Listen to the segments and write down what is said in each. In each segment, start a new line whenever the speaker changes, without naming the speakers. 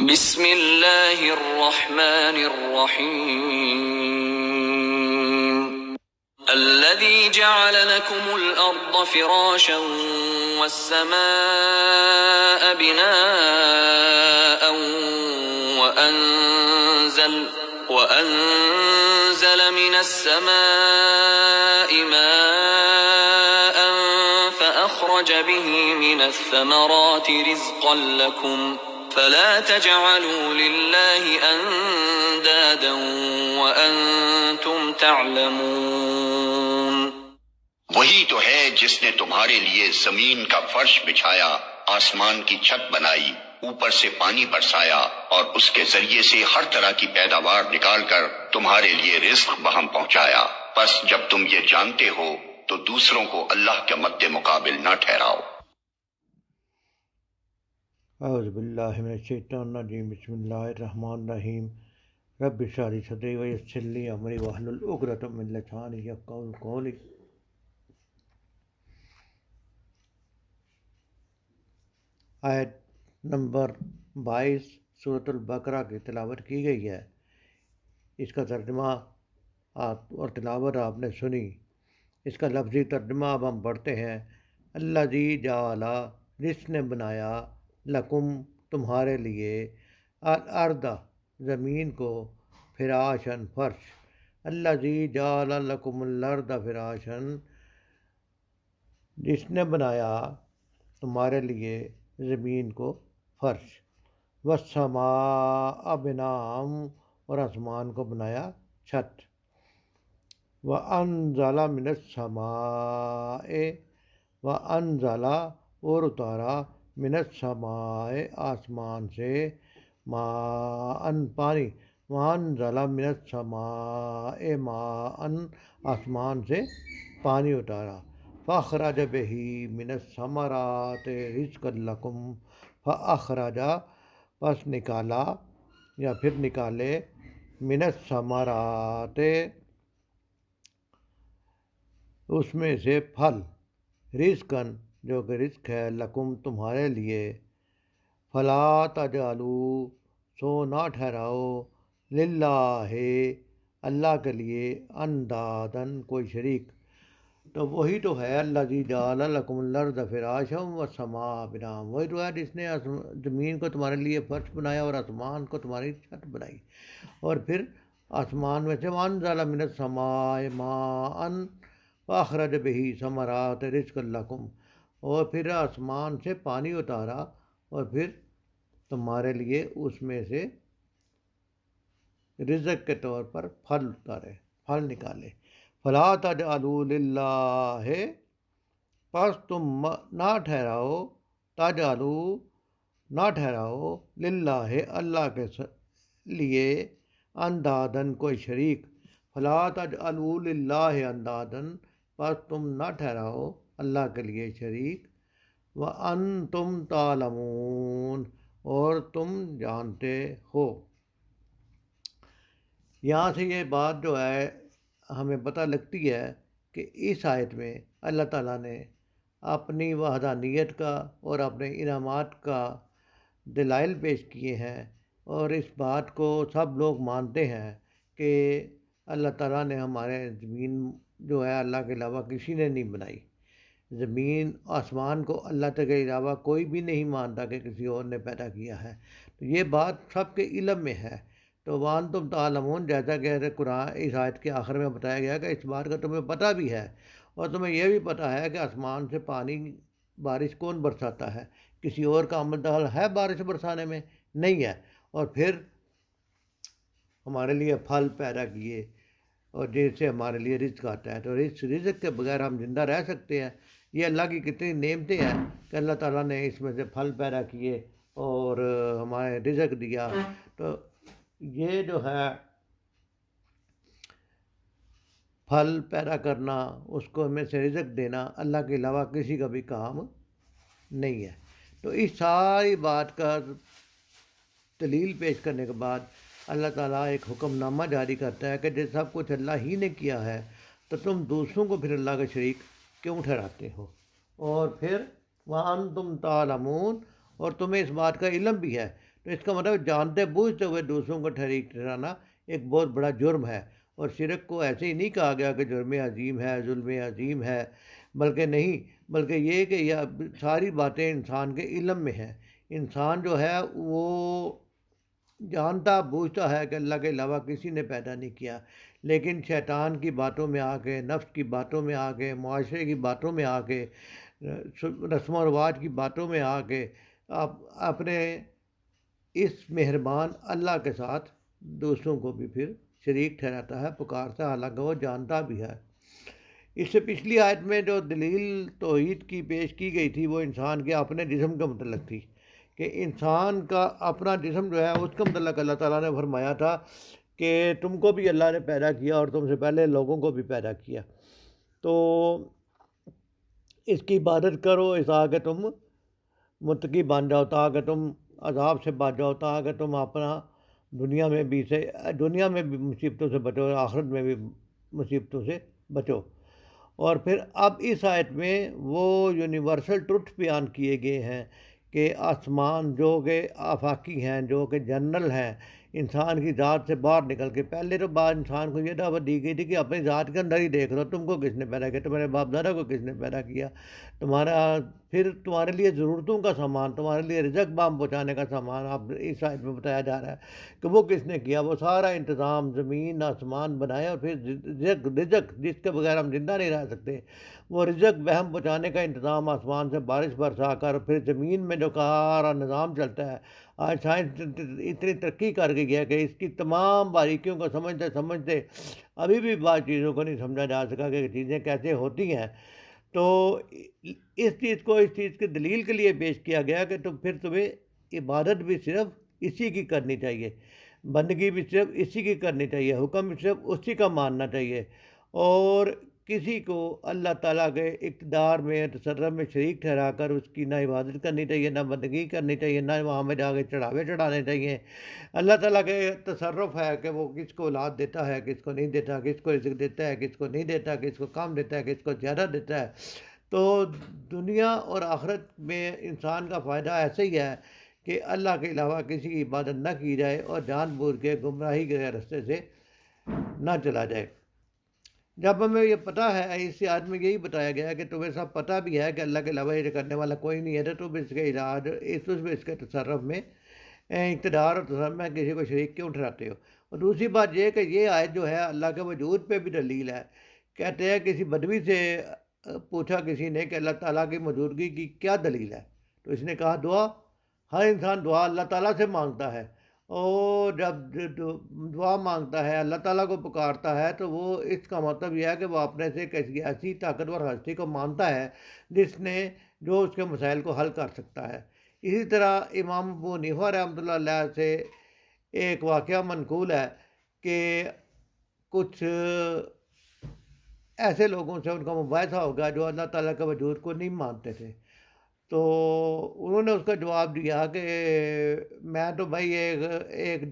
بسم اللہ الرحمن الرحیم الذي جعل لكم الأرض فراشا والسماء بناء وأنزل من السماء ماء فأخرج به من الثمرات رزقا لكم فلا تجعلوا لله أندادا وأنتم تعلمون۔
وہی تو ہے جس نے تمہارے لیے زمین کا فرش بچھایا، آسمان کی چھت بنائی، اوپر سے پانی برسایا اور اس کے ذریعے سے ہر طرح کی پیداوار نکال کر تمہارے لیے رزق بہم پہنچایا۔ پس جب تم یہ جانتے ہو تو دوسروں کو اللہ کے مد مقابل نہ ٹھہراؤ۔
اعوذ باللہ من الشیطان الرجیم، بسم اللہ الرحمن الرحیم۔ رب اشرح لی صدری ویسر لی امری واحلل عقدۃ من لسانی یفقہوا قولی۔ آیت نمبر 22 سورۃ البقرہ کی تلاوت کی گئی ہے۔ اس کا ترجمہ اور تلاوت آپ نے سنی۔ اس کا لفظی ترجمہ اب ہم پڑھتے ہیں۔ الذی جعل، جس نے بنایا، لکم تمہارے لیے، الارض زمین کو، فراشن فرش۔ الذی جعل لکم الارض فراشن، جس نے بنایا تمہارے لیے زمین کو فرش۔ والسماء بناء، اور آسمان کو بنایا چھت۔ وانزل من السماء، وانزل اور اتارا، من السماء آسمان سے، ماء پانی، وانزل من السماء ماء آسمان سے پانی اتارا۔ فاخرج به من الثمرات رزقا لکم، فاخرج پس نکالا یا پھر نکالے، من الثمرات اس میں سے پھل، رزقاً جو کہ رزق ہے، لکم تمہارے لیے، فلا تجعلوا سو نہ ٹھہراؤ، للہ اللہ کے لیے، اندادن کوئی شریک۔ تو وہی تو ہے الذی جعل لکم الارض فراشا والسماء بناء، وہی تو ہے جس نے زمین کو تمہارے لیے فرش بنایا اور آسمان کو تمہاری چھت بنائی، اور پھر آسمان میں سے وانزل من السماء ماء فاخرج به ثمرات رزقا لکم، اور پھر آسمان سے پانی اتارا اور پھر تمہارے لیے اس میں سے رزق کے طور پر پھل اتارے، پھل نکالے۔ فلا تجعلوا للہ، پس تم نہ ٹھہراؤ، تجعلوا نہ ٹھہراؤ، للہ اللہ کے لیے، اندادن کوئی شریک۔ فلا تجعلوا للہ اندادن، پس تم نہ ٹھہراؤ اللہ کے لیے شریک، وانتم تعلمون، اور تم جانتے ہو۔ یہاں سے یہ بات جو ہے ہمیں پتہ لگتی ہے کہ اس آیت میں اللہ تعالیٰ نے اپنی وحدانیت کا اور اپنے انعامات کا دلائل پیش کیے ہیں، اور اس بات کو سب لوگ مانتے ہیں کہ اللہ تعالیٰ نے ہمارے زمین جو ہے اللہ کے علاوہ کسی نے نہیں بنائی۔ زمین آسمان کو اللہ کے علاوہ کوئی بھی نہیں مانتا کہ کسی اور نے پیدا کیا ہے، تو یہ بات سب کے علم میں ہے۔ تو وانتم تعلمون، جیسا کہ قرآن اس آیت کے آخر میں بتایا گیا کہ اس بات کا تمہیں پتہ بھی ہے، اور تمہیں یہ بھی پتہ ہے کہ آسمان سے پانی، بارش کون برساتا ہے؟ کسی اور کا عمل دخل ہے بارش برسانے میں؟ نہیں ہے۔ اور پھر ہمارے لیے پھل پیدا کیے، اور جس سے ہمارے لیے رزق آتا ہے، تو رزق کے بغیر ہم زندہ رہ سکتے ہیں؟ یہ اللہ کی کتنی نعمتیں ہیں کہ اللہ تعالیٰ نے اس میں سے پھل پیدا کیے اور ہمارے رزق دیا۔ تو یہ جو ہے پھل پیدا کرنا، اس کو میں سے رزق دینا، اللہ کے علاوہ کسی کا بھی کام نہیں ہے۔ تو اس ساری بات کا دلیل پیش کرنے کے بعد اللہ تعالیٰ ایک حکم نامہ جاری کرتا ہے کہ جب سب کچھ اللہ ہی نے کیا ہے تو تم دوسروں کو پھر اللہ کا شریک کیوں ٹھہراتے ہو؟ اور پھر وَأَنْتُمْ تَعْلَمُونَ، اور تمہیں اس بات کا علم بھی ہے، تو اس کا مطلب جانتے بوجھتے ہوئے دوسروں کو شریک ٹھہرانا ایک بہت بڑا جرم ہے۔ اور شرک کو ایسے ہی نہیں کہا گیا کہ جرم عظیم ہے، ظلم عظیم ہے، بلکہ نہیں، بلکہ یہ کہ یہ ساری باتیں انسان کے علم میں ہیں۔ انسان جو ہے وہ جانتا بوجھتا ہے کہ اللہ کے علاوہ کسی نے پیدا نہیں کیا، لیکن شیطان کی باتوں میں آ کے، نفس کی باتوں میں آ کے، معاشرے کی باتوں میں آ کے، رسم و رواج کی باتوں میں آ کے آپ اپنے اس مہربان اللہ کے ساتھ دوسروں کو بھی پھر شریک ٹھہراتا ہے، پکارتا ہے، حالانکہ وہ جانتا بھی ہے۔ اس سے پچھلی آیت میں جو دلیل توحید کی پیش کی گئی تھی وہ انسان کے اپنے جسم کا متعلق تھی، کہ انسان کا اپنا جسم جو ہے اس کا متعلق اللہ تعالیٰ نے فرمایا تھا کہ تم کو بھی اللہ نے پیدا کیا اور تم سے پہلے لوگوں کو بھی پیدا کیا، تو اس کی عبادت کرو اس تاکہ تم متقی بن جاؤ، تاکہ تم عذاب سے بچ جاؤ، تاکہ تم اپنا دنیا میں بھی مصیبتوں سے بچو، آخرت میں بھی مصیبتوں سے بچو۔ اور پھر اب اس آیت میں وہ یونیورسل ٹروتھ بیان کیے گئے ہیں کہ آسمان جو کہ آفاقی ہیں، جو کہ جنرل ہیں، انسان کی ذات سے باہر نکل کے، پہلے تو بعد انسان کو یہ دعوت دی گئی تھی کہ اپنی ذات کے اندر ہی دیکھ لو، تم کو کس نے پیدا کیا، تمہارے باپ دادا کو کس نے پیدا کیا، پھر تمہارے لیے ضرورتوں کا سامان، تمہارے لیے رزق بام پہنچانے کا سامان اب اس آیت میں بتایا جا رہا ہے کہ وہ کس نے کیا، وہ سارا انتظام زمین آسمان بنایا، اور پھر رزق جس کے بغیر ہم زندہ نہیں رہ سکتے، وہ رزق بہم پہنچانے کا انتظام آسمان سے بارش برسا کر، پھر زمین میں جو سارا نظام چلتا ہے۔ آج سائنس اتنی ترقی کر گئی ہے کہ اس کی تمام باریکیوں کو سمجھتے سمجھتے ابھی بھی بعض چیزوں کو نہیں سمجھا جا سکا کہ چیزیں کیسے ہوتی ہیں۔ تو اس چیز کی دلیل کے لیے پیش کیا گیا کہ پھر تمہیں عبادت بھی صرف اسی کی کرنی چاہیے، بندگی بھی صرف اسی کی کرنی چاہیے، حکم بھی صرف اسی کا ماننا چاہیے، اور کسی کو اللہ تعالیٰ کے اقتدار میں، تصرف میں شریک ٹھہرا کر اس کی نہ عبادت کرنی چاہیے، نہ بندگی کرنی چاہیے، نہ وہاں میں جا کے چڑھاوے چڑھانے چاہیے۔ اللہ تعالیٰ کے تصرف ہے کہ وہ کس کو اولاد دیتا ہے، کس کو نہیں دیتا، کس کو رزق دیتا ہے، کس کو نہیں دیتا، کس کو کم دیتا ہے، کس کو زیادہ دیتا ہے۔ تو دنیا اور آخرت میں انسان کا فائدہ ایسے ہی ہے کہ اللہ کے علاوہ کسی کی عبادت نہ کی جائے اور جان بوجھ کے گمراہی کے راستے سے نہ چلا جائے۔ جب ہمیں یہ پتہ ہے، اس آیت میں یہی بتایا گیا ہے کہ تمہیں سب پتہ بھی ہے کہ اللہ کے علاوہ یہ کرنے والا کوئی نہیں ہے، تو تم اس کے علاج اس کے تصرف میں، اقتدار اور تصرف میں کسی کو شریک کیوں ٹھہراتے ہو؟ اور دوسری بات یہ کہ یہ آیت جو ہے اللہ کے وجود پہ بھی دلیل ہے۔ کہتے ہیں کسی بدوی سے پوچھا کسی نے کہ اللہ تعالیٰ کی موجودگی کی کیا دلیل ہے، تو اس نے کہا دعا۔ ہر انسان دعا اللہ تعالیٰ سے مانگتا ہے، اور جب دعا مانگتا ہے، اللہ تعالیٰ کو پکارتا ہے، تو وہ اس کا مطلب یہ ہے کہ وہ اپنے سے کسی ایسی طاقتور ہستی کو مانتا ہے جو اس کے مسائل کو حل کر سکتا ہے۔ اسی طرح امام ابو حنیفہ رحمۃ اللہ علیہ سے ایک واقعہ منقول ہے کہ کچھ ایسے لوگوں سے ان کا مباحثہ ہوگا جو اللہ تعالیٰ کے وجود کو نہیں مانتے تھے، تو انہوں نے اس کا جواب دیا کہ میں تو بھائی ایک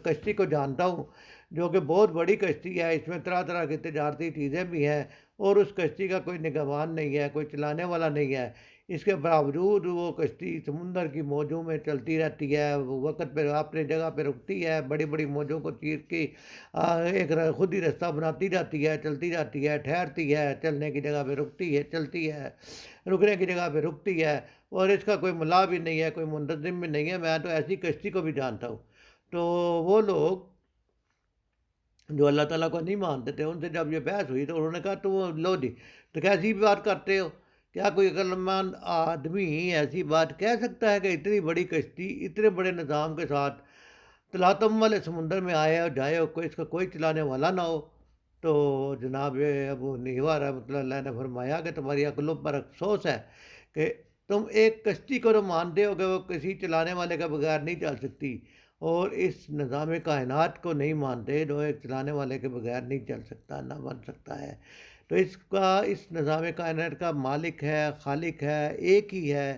کشتی کو جانتا ہوں جو کہ بہت بڑی کشتی ہے، اس میں طرح طرح کی تجارتی چیزیں بھی ہیں، اور اس کشتی کا کوئی نگہبان نہیں ہے، کوئی چلانے والا نہیں ہے، اس کے باوجود وہ کشتی سمندر کی موجوں میں چلتی رہتی ہے، وقت پہ اپنی جگہ پہ رکتی ہے، بڑی بڑی موجوں کو چیر کے ایک خود ہی راستہ بناتی جاتی ہے، چلتی جاتی ہے، ٹھہرتی ہے، چلنے کی جگہ پہ رکتی ہے، چلتی ہے، رکنے کی جگہ پہ رکتی ہے، اور اس کا کوئی ملا بھی نہیں ہے، کوئی منتظم بھی نہیں ہے۔ میں تو ایسی کشتی کو بھی جانتا ہوں۔ تو وہ لوگ جو اللہ تعالیٰ کو نہیں مانتے تھے، ان سے جب یہ بحث ہوئی تو انہوں نے کہا تو لو جی، تو کیسی بات کرتے ہو؟ کیا کوئی عقلمند آدمی ایسی بات کہہ سکتا ہے کہ اتنی بڑی کشتی اتنے بڑے نظام کے ساتھ تلاطم والے سمندر میں آئے اور جائے، اور اس کا کوئی چلانے والا نہ ہو؟ تو جناب ابو حنیفہ رحمۃ اللہ علیہ نے فرمایا کہ تمہاری عقلوں پر افسوس ہے کہ تم ایک کشتی کو تو مانتے ہو کہ وہ کسی چلانے والے کے بغیر نہیں چل سکتی، اور اس نظام کائنات کو نہیں مانتے جو ایک چلانے والے کے بغیر نہیں چل سکتا، نہ بن سکتا ہے۔ تو اس نظام کائنات کا مالک ہے، خالق ہے، ایک ہی ہے،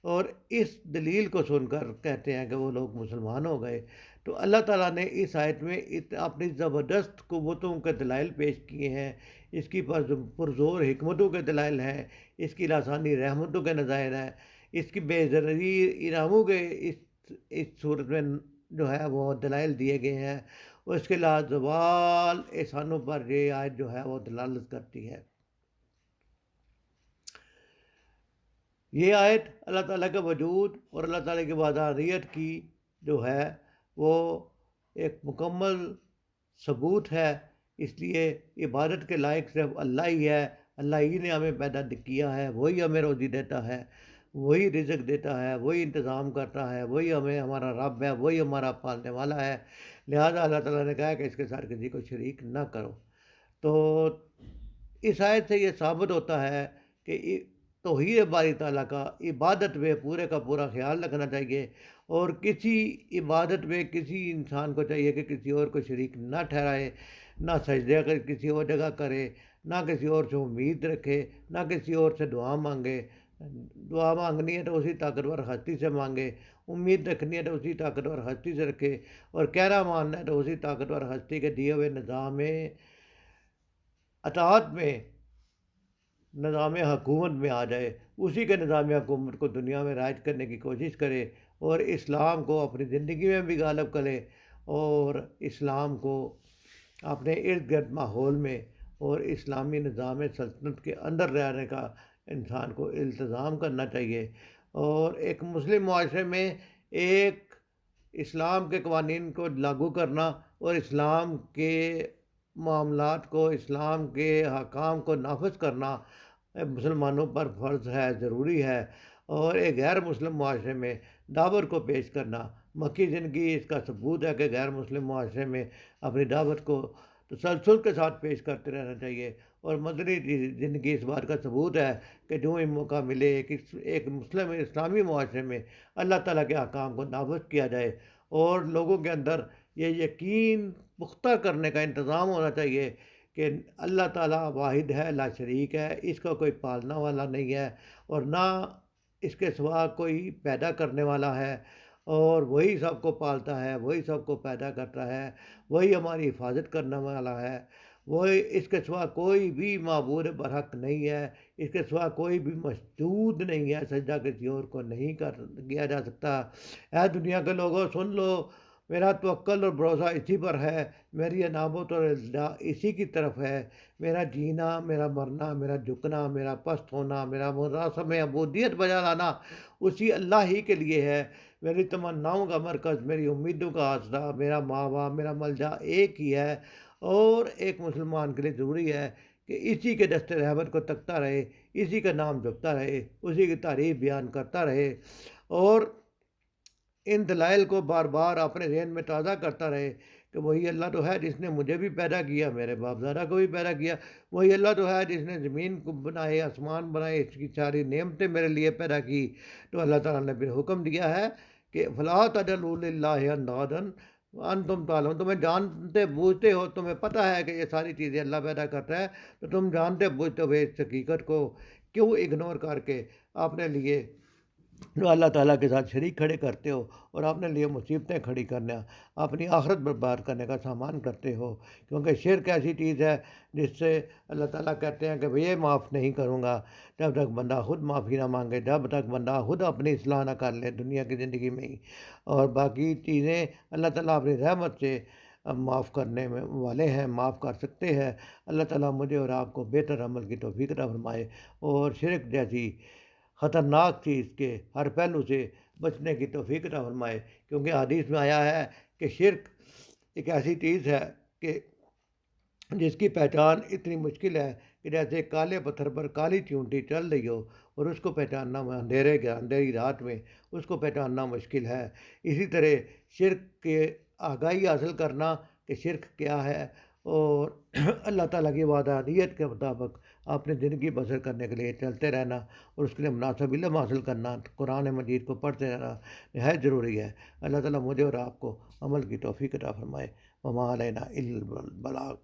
اور اس دلیل کو سن کر کہتے ہیں کہ وہ لوگ مسلمان ہو گئے۔ تو اللہ تعالیٰ نے اس آیت میں اپنی زبردست قوتوں کے دلائل پیش کیے ہیں، اس کی پرزور حکمتوں کے دلائل ہیں، اس کی لاسانی رحمتوں کے نظائر ہیں، اس کی بے ضرری انعاموں کے اس صورت میں جو ہے وہ دلائل دیے گئے ہیں، اس کے لازوال احسانوں پر یہ آیت جو ہے وہ دلالت کرتی ہے۔ یہ آیت اللہ تعالیٰ کا وجود اور اللہ تعالیٰ کی وحدانیت کی جو ہے وہ ایک مکمل ثبوت ہے، اس لیے عبادت کے لائق صرف اللہ ہی ہے، اللہ ہی نے ہمیں پیدا کیا ہے، وہی ہمیں روزی دیتا ہے، وہی رزق دیتا ہے، وہی انتظام کرتا ہے، وہی ہمیں ہمارا رب ہے، وہی ہمارا پالنے والا ہے، لہذا اللہ تعالیٰ نے کہا کہ اس کے ساتھ کسی کو شریک نہ کرو۔ تو اس آیت سے یہ ثابت ہوتا ہے کہ توحید باری تعالیٰ کا عبادت میں پورے کا پورا خیال رکھنا چاہیے، اور کسی عبادت میں کسی انسان کو چاہیے کہ کسی اور کو شریک نہ ٹھہرائے، نہ سجدہ کر کسی اور جگہ کرے، نہ کسی اور سے امید رکھے، نہ کسی اور سے دعا مانگے۔ دعا مانگنی ہے تو اسی طاقتور ہستی سے مانگے، امید رکھنی ہے تو اسی طاقتور ہستی سے رکھے، اور کہنا ماننا ہے تو اسی طاقتور ہستی کے دیے ہوئے نظام اطاعت میں، نظام حکومت میں آ جائے، اسی کے نظام حکومت کو دنیا میں رائج کرنے کی کوشش کرے، اور اسلام کو اپنی زندگی میں بھی غالب کرے، اور اسلام کو اپنے ارد گرد ماحول میں اور اسلامی نظام سلطنت کے اندر رہنے کا انسان کو التزام کرنا چاہیے۔ اور ایک مسلم معاشرے میں ایک اسلام کے قوانین کو لاگو کرنا اور اسلام کے معاملات کو، اسلام کے احکام کو نافذ کرنا مسلمانوں پر فرض ہے، ضروری ہے۔ اور ایک غیر مسلم معاشرے میں دعوت کو پیش کرنا، مکی زندگی اس کا ثبوت ہے کہ غیر مسلم معاشرے میں اپنی دعوت کو تسلسل کے ساتھ پیش کرتے رہنا چاہیے، اور مدنی زندگی اس بات کا ثبوت ہے کہ جو ہی موقع ملے ایک مسلم اسلامی معاشرے میں اللہ تعالیٰ کے احکام کو نافذ کیا جائے، اور لوگوں کے اندر یہ یقین پختہ کرنے کا انتظام ہونا چاہیے کہ اللہ تعالیٰ واحد ہے، لا شریک ہے، اس کا کوئی پالنا والا نہیں ہے، اور نہ اس کے سوا کوئی پیدا کرنے والا ہے، اور وہی سب کو پالتا ہے، وہی سب کو پیدا کرتا ہے، وہی ہماری حفاظت کرنے والا ہے، وہی، اس کے سوا کوئی بھی معبود برحق نہیں ہے، اس کے سوا کوئی بھی مسجود نہیں ہے، سجدہ کسی اور کو نہیں کیا جا سکتا۔ اے دنیا کے لوگوں سن لو، میرا توکل اور بھروسہ اسی پر ہے، میری انابت اور التجا اسی کی طرف ہے، میرا جینا، میرا مرنا، میرا جھکنا، میرا پست ہونا، میرا مراسم عبودیت بجا لانا اسی اللہ ہی کے لیے ہے۔ میری تمناؤں کا مرکز، میری امیدوں کا آسرا، میرا ماں باپ، میرا ملجا ایک ہی ہے، اور ایک مسلمان کے لیے ضروری ہے کہ اسی کے دست رحمت کو تکتا رہے، اسی کا نام جپتا رہے، اسی کی تعریف بیان کرتا رہے، اور ان دلائل کو بار بار اپنے ذہن میں تازہ کرتا رہے کہ وہی اللہ تو ہے جس نے مجھے بھی پیدا کیا، میرے باپ دادا کو بھی پیدا کیا، وہی اللہ تو ہے جس نے زمین کو بنائے، آسمان بنائے، اس کی ساری نعمتیں میرے لیے پیدا کی۔ تو اللہ تعالیٰ نے پھر حکم دیا ہے کہ فلا تجعلوا للہ اندادا وانتم تعلمون، تمہیں جانتے بوجھتے ہو، تمہیں پتہ ہے کہ یہ ساری چیزیں اللہ پیدا کرتا ہے، تو تم جانتے بوجھتے ہوئے اس حقیقت کو کیوں اگنور کر کے اپنے لیے جو اللہ تعالیٰ کے ساتھ شریک کھڑے کرتے ہو، اور اپنے لیے مصیبتیں کھڑی کرنا، اپنی آخرت برباد کرنے کا سامان کرتے ہو؟ کیونکہ شرک ایسی چیز ہے جس سے اللہ تعالیٰ کہتے ہیں کہ یہ معاف نہیں کروں گا جب تک بندہ خود معافی نہ مانگے، جب تک بندہ خود اپنی اصلاح نہ کر لے دنیا کی زندگی میں ہی، اور باقی چیزیں اللہ تعالیٰ اپنی رحمت سے معاف کرنے میں والے ہیں، معاف کر سکتے ہیں۔ اللہ تعالیٰ مجھے اور آپ کو بہتر عمل کی توفیق عطا فرمائے، اور شرک جیسی خطرناک چیز کے ہر پہلو سے بچنے کی توفیق عطا فرمائے، کیونکہ حدیث میں آیا ہے کہ شرک ایک ایسی چیز ہے کہ جس کی پہچان اتنی مشکل ہے کہ جیسے کالے پتھر پر کالی چونٹی چل رہی ہو، اور اس کو پہچاننا اندھیری رات میں اس کو پہچاننا مشکل ہے۔ اسی طرح شرک کے آگاہی حاصل کرنا کہ شرک کیا ہے، اور اللہ تعالیٰ کی وحدانیت کے مطابق اپنی زندگی بسر کرنے کے لیے چلتے رہنا، اور اس کے لیے مناسب علم حاصل کرنا، قرآن مجید کو پڑھتے رہنا نہایت ضروری ہے۔ اللہ تعالیٰ مجھے اور آپ کو عمل کی توفیق عطا فرمائے۔ وما علینا الا البلاغ۔